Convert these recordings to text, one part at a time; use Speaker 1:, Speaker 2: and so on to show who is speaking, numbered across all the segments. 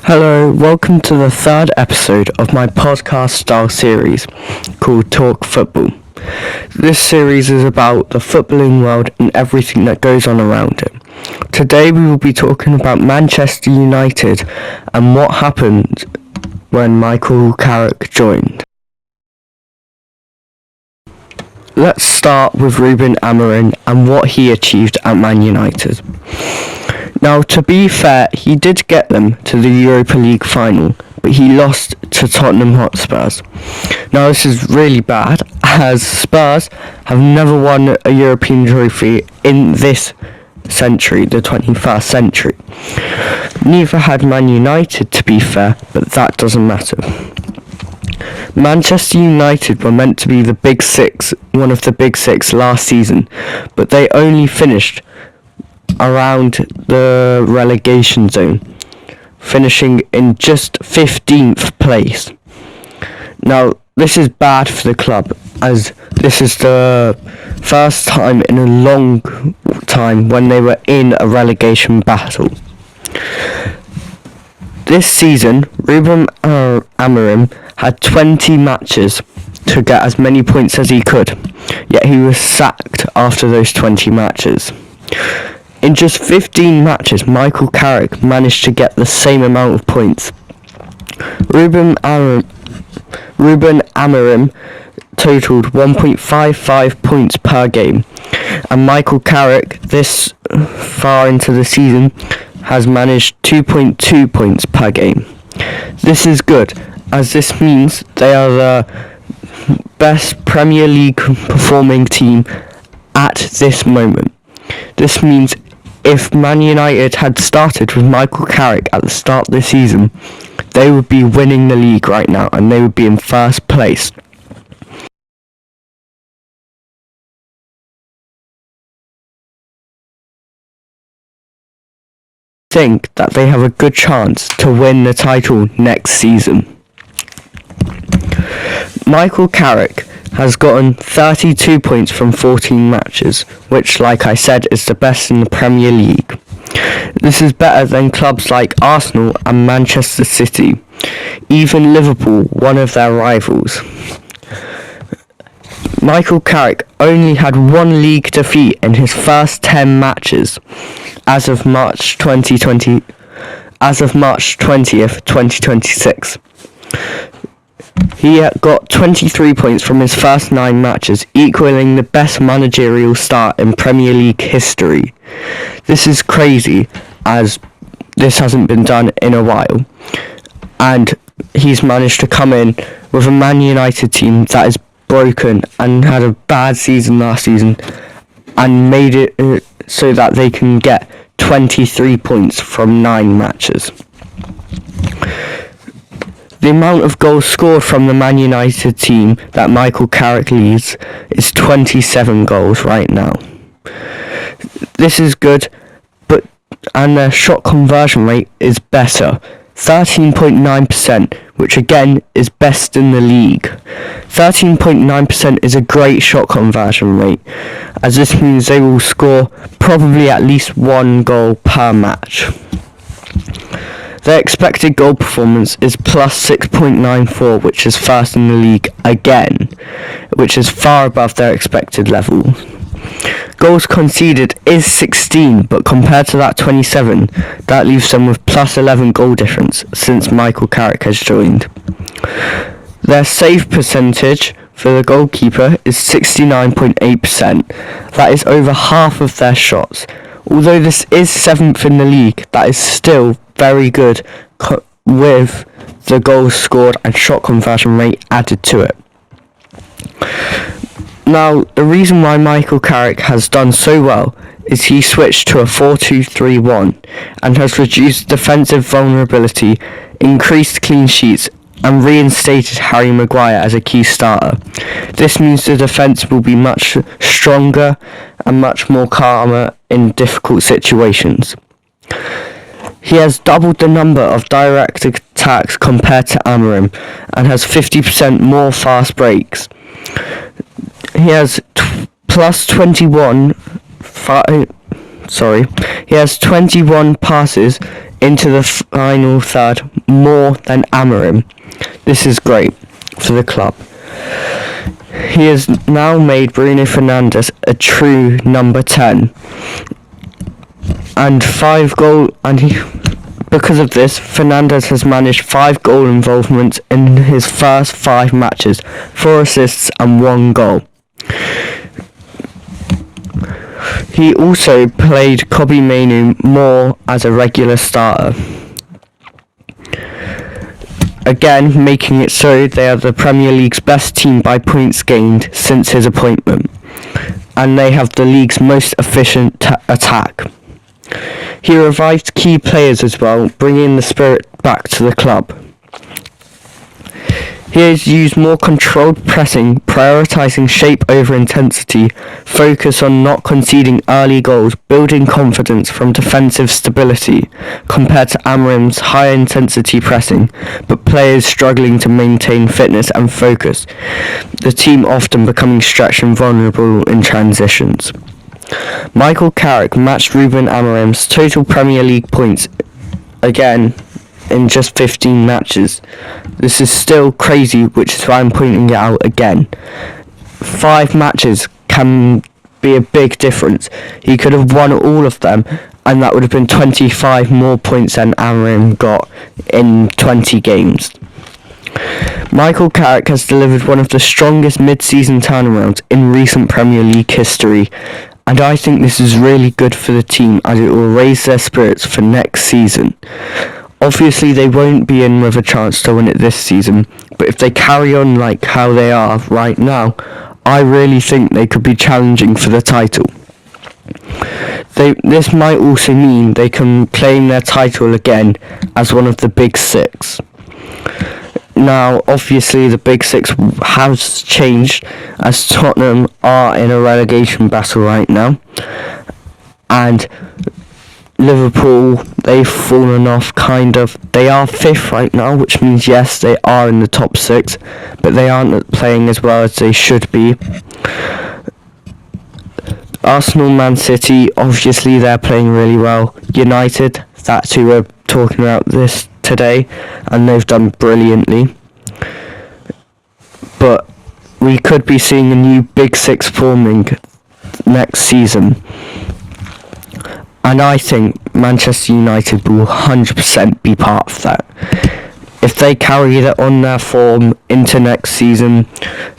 Speaker 1: Hello, welcome to the third episode of my podcast-style series called Talk Football. This series is about the footballing world and everything that goes on around it. Today we will be talking about Manchester United and what happened when Michael Carrick joined. Let's start with Ruben Amorim and what he achieved at Man United. Now, to be fair, he did get them to the Europa League final, but he lost to Tottenham Hotspurs. Now, this is really bad, as Spurs have never won a European trophy in this century, the 21st century. Neither had Man United, to be fair, but that doesn't matter. Manchester United were meant to be the Big Six, one of the Big Six last season, but they only finished around the relegation zone, finishing in just 15th place. Now, this is bad for the club, as this is the first time in a long time when they were in a relegation battle. This season, Ruben Amorim had 20 matches to get as many points as he could, yet he was sacked after those 20 matches. In just 15 matches, Michael Carrick managed to get the same amount of points. Ruben Amorim totaled 1.55 points per game, and Michael Carrick, this far into the season, has managed 2.2 points per game. This is good, as this means they are the best Premier League performing team at this moment. This means if Man United had started with Michael Carrick at the start of the season, they would be winning the league right now and they would be in first place. I think that they have a good chance to win the title next season. Michael Carrick has gotten 32 points from 14 matches, which, like I said, is the best in the Premier League. This is better than clubs like Arsenal and Manchester City, even Liverpool, one of their rivals. Michael Carrick only had one league defeat in his first 10 matches as of March 2020, as of March 20th, 2026. He got 23 points from his first 9 matches, equaling the best managerial start in Premier League history. This is crazy, as this hasn't been done in a while, and he's managed to come in with a Man United team that is broken and had a bad season last season, and made it so that they can get 23 points from 9 matches. The amount of goals scored from the Man United team that Michael Carrick leads is 27 goals right now. This is good, and their shot conversion rate is better, 13.9%, which again is best in the league. 13.9% is a great shot conversion rate, as this means they will score probably at least 1 goal per match. Their expected goal performance is plus 6.94, which is first in the league again, which is far above their expected level. Goals conceded is 16, but compared to that 27, that leaves them with plus 11 goal difference since Michael Carrick has joined. Their save percentage for the goalkeeper is 69.8%. That is over half of their shots. Although this is 7th in the league, that is still very good with the goals scored and shot conversion rate added to it. Now, the reason why Michael Carrick has done so well is he switched to a 4-2-3-1 and has reduced defensive vulnerability, increased clean sheets, and reinstated Harry Maguire as a key starter. This means the defence will be much stronger and much more calmer in difficult situations. He has doubled the number of direct attacks compared to Amorim and has 50% more fast breaks. He has plus 21 passes into the final third more than Amorim. This is great for the club. He has now made Bruno Fernandes a true number 10. Because of this, Fernandes has managed 5 goal involvements in his first 5 matches, 4 assists and 1 goal. He also played Kobbie Mainoo more as a regular starter, again making it so they are the Premier League's best team by points gained since his appointment, and they have the league's most efficient attack. He revived key players as well, bringing the spirit back to the club. He has used more controlled pressing, prioritising shape over intensity, focus on not conceding early goals, building confidence from defensive stability, compared to Amorim's high-intensity pressing, but players struggling to maintain fitness and focus, the team often becoming stretched and vulnerable in transitions. Michael Carrick matched Ruben Amorim's total Premier League points, again, in just 15 matches. This is still crazy, which is why I'm pointing it out again. 5 matches can be a big difference. He could have won all of them, and that would have been 25 more points than Amorim got in 20 games. Michael Carrick has delivered one of the strongest mid-season turnarounds in recent Premier League history, and I think this is really good for the team as it will raise their spirits for next season. Obviously they won't be in with a chance to win it this season, but if they carry on like how they are right now, I really think they could be challenging for the title. This might also mean they can claim their title again as one of the Big Six. Now, obviously the Big Six has changed as Tottenham are in a relegation battle right now, and Liverpool, they've fallen off kind of. They are 5th right now, which means yes, they are in the top 6, but they aren't playing as well as they should be. Arsenal, Man City, obviously they're playing really well. United, that's who we're talking about this today, and they've done brilliantly. But we could be seeing a new Big Six forming next season. And I think Manchester United will 100% be part of that. If they carry that on their form into next season,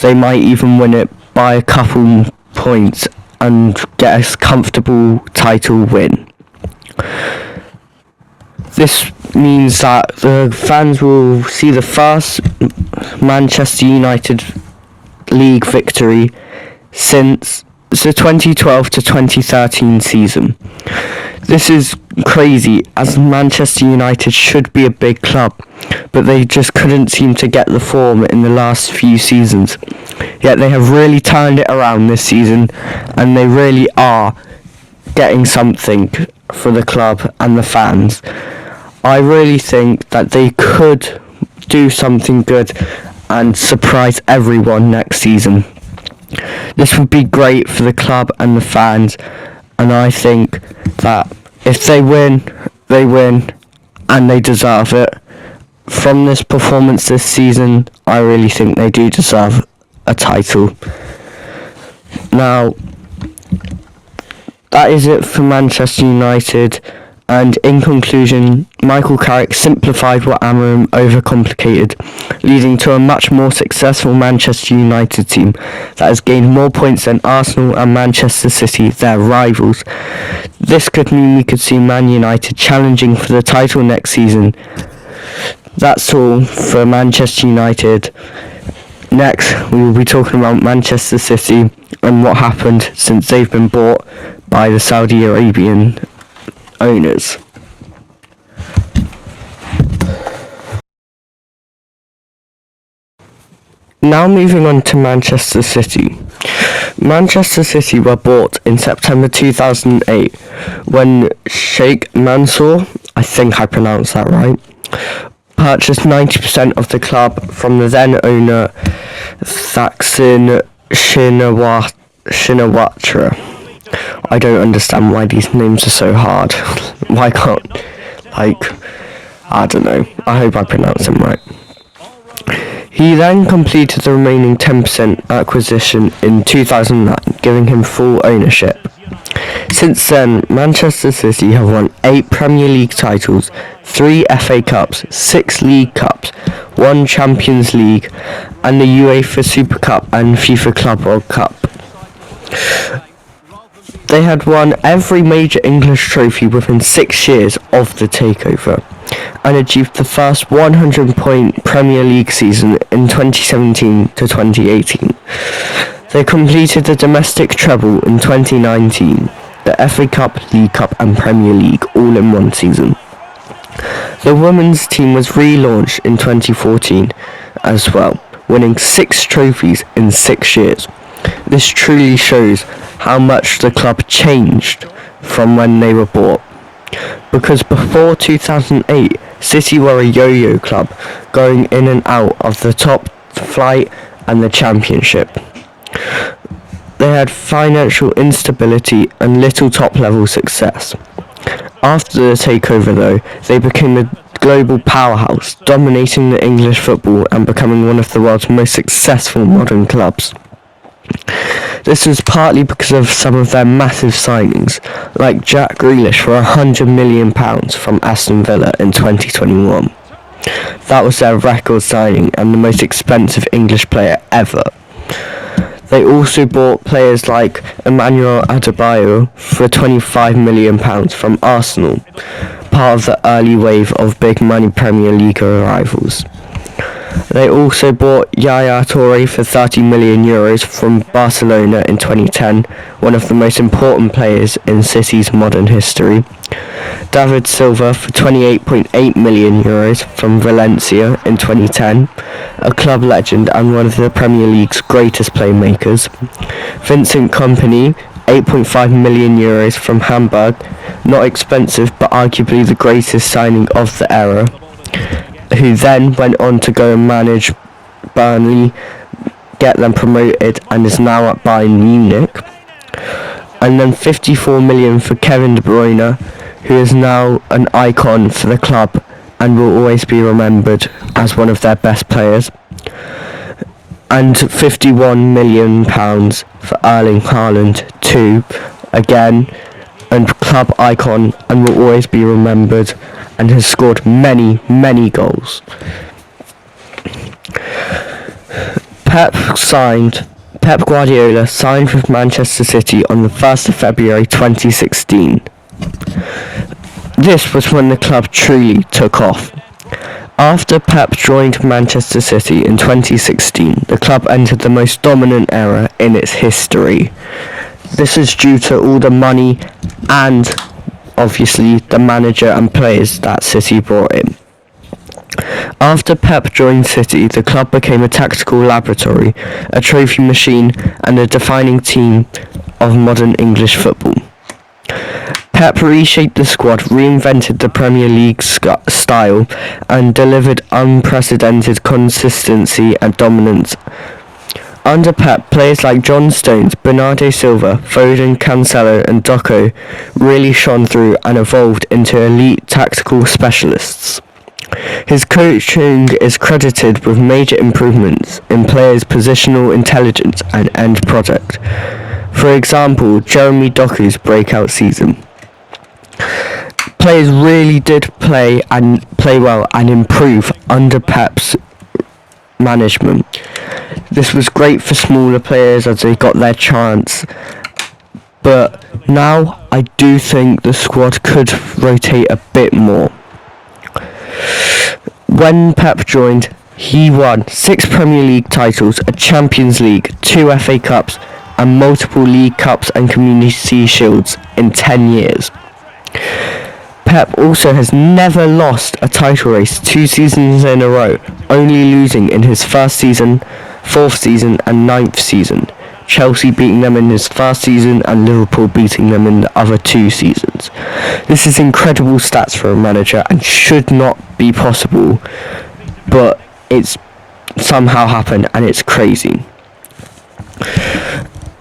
Speaker 1: they might even win it by a couple points and get a comfortable title win. This means that the fans will see the first Manchester United league victory since the 2012 to 2013 season. This is crazy, as Manchester United should be a big club, but they just couldn't seem to get the form in the last few seasons. Yet they have really turned it around this season, and they really are getting something for the club and the fans. I really think that they could do something good and surprise everyone next season. This would be great for the club and the fans, and I think that if they win, and they deserve it. From this performance this season, I really think they do deserve a title. Now, that is it for Manchester United, and in conclusion, Michael Carrick simplified what Amorim overcomplicated, leading to a much more successful Manchester United team that has gained more points than Arsenal and Manchester City, their rivals. This could mean we could see Man United challenging for the title next season. That's all for Manchester United. Next, we will be talking about Manchester City and what happened since they've been bought by the Saudi Arabian owners. Now moving on to Manchester City. Manchester City were bought in September 2008 when Sheikh Mansour, I think I pronounced that right, purchased 90% of the club from the then owner Thaksin Shinawatra. I don't understand why these names are so hard. Why can't I don't know. I hope I pronounce him right. He then completed the remaining 10% acquisition in 2009, giving him full ownership. Since then, Manchester City have won 8 Premier League titles, 3 FA Cups, 6 League Cups, 1 Champions League, and the UEFA Super Cup and FIFA Club World Cup. They had won every major English trophy within 6 years of the takeover, and achieved the first 100-point Premier League season in 2017 to 2018. They completed the domestic treble in 2019, the FA Cup, League Cup and Premier League all in one season. The women's team was relaunched in 2014 as well, winning 6 trophies in 6 years. This truly shows how much the club changed from when they were bought. Because before 2008, City were a yo-yo club, going in and out of the top flight and the Championship. They had financial instability and little top-level success. After the takeover though, they became a global powerhouse, dominating the English football and becoming one of the world's most successful modern clubs. This was partly because of some of their massive signings, like Jack Grealish for £100 million from Aston Villa in 2021. That was their record signing and the most expensive English player ever. They also bought players like Emmanuel Adebayo for £25 million from Arsenal, part of the early wave of big money Premier League arrivals. They also bought Yaya Toure for €30 million from Barcelona in 2010, one of the most important players in City's modern history. David Silva for €28.8 million from Valencia in 2010, a club legend and one of the Premier League's greatest playmakers. Vincent Kompany, €8.5 million from Hamburg, not expensive but arguably the greatest signing of the era, who then went on to go and manage Burnley, get them promoted, and is now at Bayern Munich. And then €54 million for Kevin De Bruyne, who is now an icon for the club and will always be remembered as one of their best players. And £51 million for Erling Haaland too, again, a club icon and will always be remembered and has scored many, many goals. Pep Guardiola signed with Manchester City on the 1st of February 2016. This was when the club truly took off. After Pep joined Manchester City in 2016, the club entered the most dominant era in its history. This is due to all the money and obviously the manager and players that City brought in. After Pep joined City, the club became a tactical laboratory, a trophy machine and a defining team of modern English football. Pep reshaped the squad, reinvented the Premier League style and delivered unprecedented consistency and dominance. Under Pep, players like John Stones, Bernardo Silva, Foden, Cancelo and Doku really shone through and evolved into elite tactical specialists. His coaching is credited with major improvements in players' positional intelligence and end product. For example, Jeremy Doku's breakout season. Players really did play well and improve under Pep's management. This was great for smaller players as they got their chance, but now I do think the squad could rotate a bit more. When Pep joined, he won 6 Premier League titles, a Champions League, 2 FA Cups and multiple League Cups and Community Shields in 10 years. Pep also has never lost a title race 2 seasons in a row, only losing in his first season, 4th season and 9th season, Chelsea beating them in his first season and Liverpool beating them in the other 2 seasons. This is incredible stats for a manager and should not be possible, but it's somehow happened and it's crazy.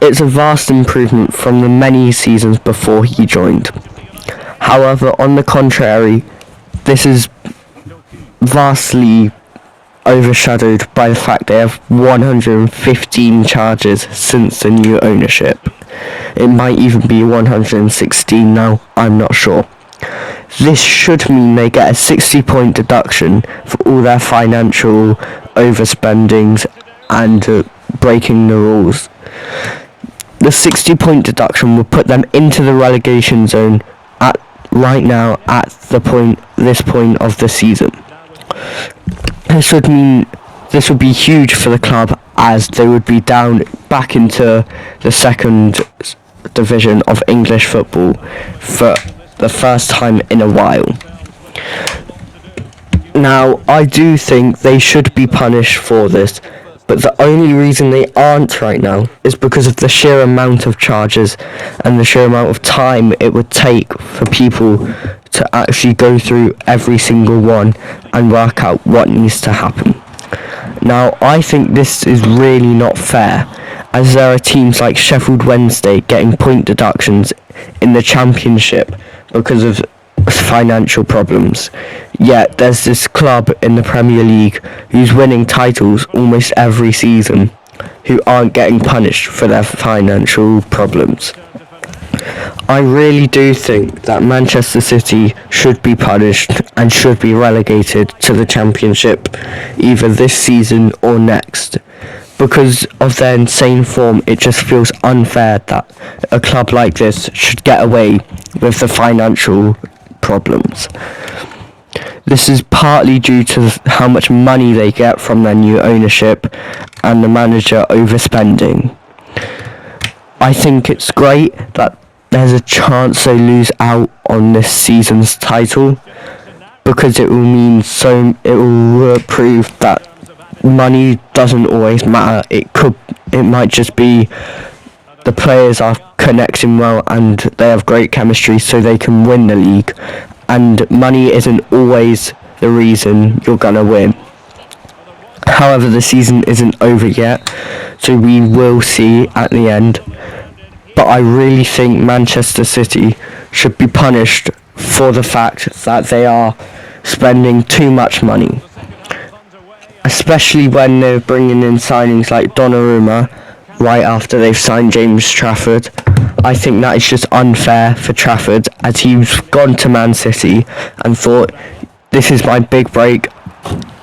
Speaker 1: It's a vast improvement from the many seasons before he joined. However, on the contrary, this is vastly overshadowed by the fact they have 115 charges since the new ownership. It might even be 116 now, I'm not sure. This should mean they get a 60-point deduction for all their financial overspendings and breaking the rules. The 60-point deduction will put them into the relegation zone right now at this point of the season. This would mean this would be huge for the club, as they would be down back into the second division of English football for the first time in a while. Now, I do think they should be punished for this, but the only reason they aren't right now is because of the sheer amount of charges and the sheer amount of time it would take for people to actually go through every single one and work out what needs to happen. Now, I think this is really not fair, as there are teams like Sheffield Wednesday getting point deductions in the Championship because of financial problems. Yet there's this club in the Premier League who's winning titles almost every season who aren't getting punished for their financial problems. I really do think that Manchester City should be punished and should be relegated to the Championship either this season or next. Because of their insane form, it just feels unfair that a club like this should get away with the financial problems. This is partly due to how much money they get from their new ownership and the manager overspending. I think it's great that there's a chance they lose out on this season's title, because it will prove that money doesn't always matter. It might just be the players are connecting well and they have great chemistry so they can win the league, and money isn't always the reason you're gonna win. However, the season isn't over yet, so we will see at the end. But I really think Manchester City should be punished for the fact that they are spending too much money, especially when they're bringing in signings like Donnarumma right after they've signed James Trafford. I think that is just unfair for Trafford, as he's gone to Man City and thought, this is my big break,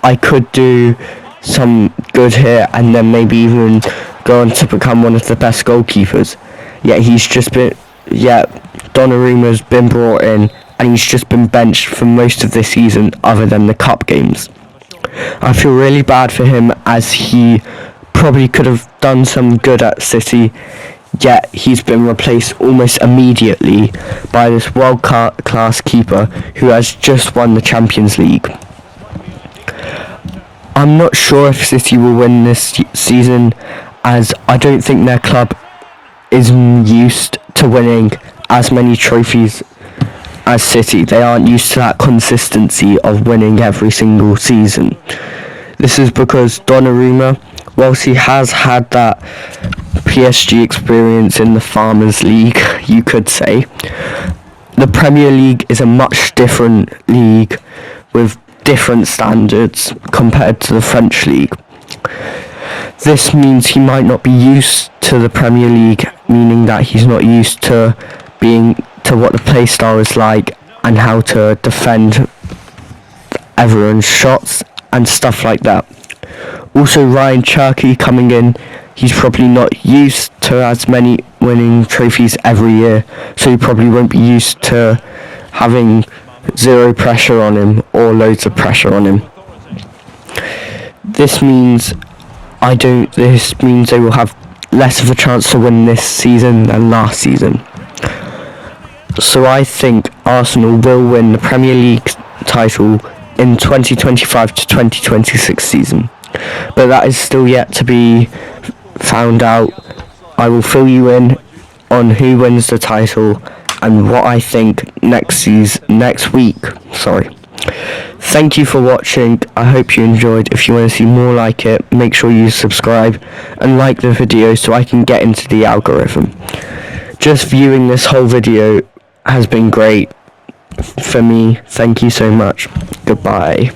Speaker 1: I could do some good here and then maybe even go on to become one of the best goalkeepers. Yet Donnarumma's been brought in and he's just been benched for most of this season other than the cup games. I feel really bad for him, as he probably could have done some good at City, yet he's been replaced almost immediately by this world-class keeper who has just won the Champions League. I'm not sure if City will win this season, as I don't think their club is used to winning as many trophies as City. They aren't used to that consistency of winning every single season. This is because Donnarumma, whilst he has had that PSG experience in the Farmers League, you could say, the Premier League is a much different league with different standards compared to the French league. This means he might not be used to the Premier League, meaning that he's not used to what the play style is like and how to defend everyone's shots and stuff like that. Also, Ryan Cherky coming in, he's probably not used to as many winning trophies every year, so he probably won't be used to having zero pressure on him or loads of pressure on him. This means they will have less of a chance to win this season than last season. So I think Arsenal will win the Premier League title in 2025 to 2026 season. But that is still yet to be found out. I will fill you in on who wins the title and what I think next week. Thank you for watching. I hope you enjoyed. If you want to see more like it, make sure you subscribe and like the video so I can get into the algorithm. Just viewing this whole video has been great. for me. Thank you so much. Goodbye.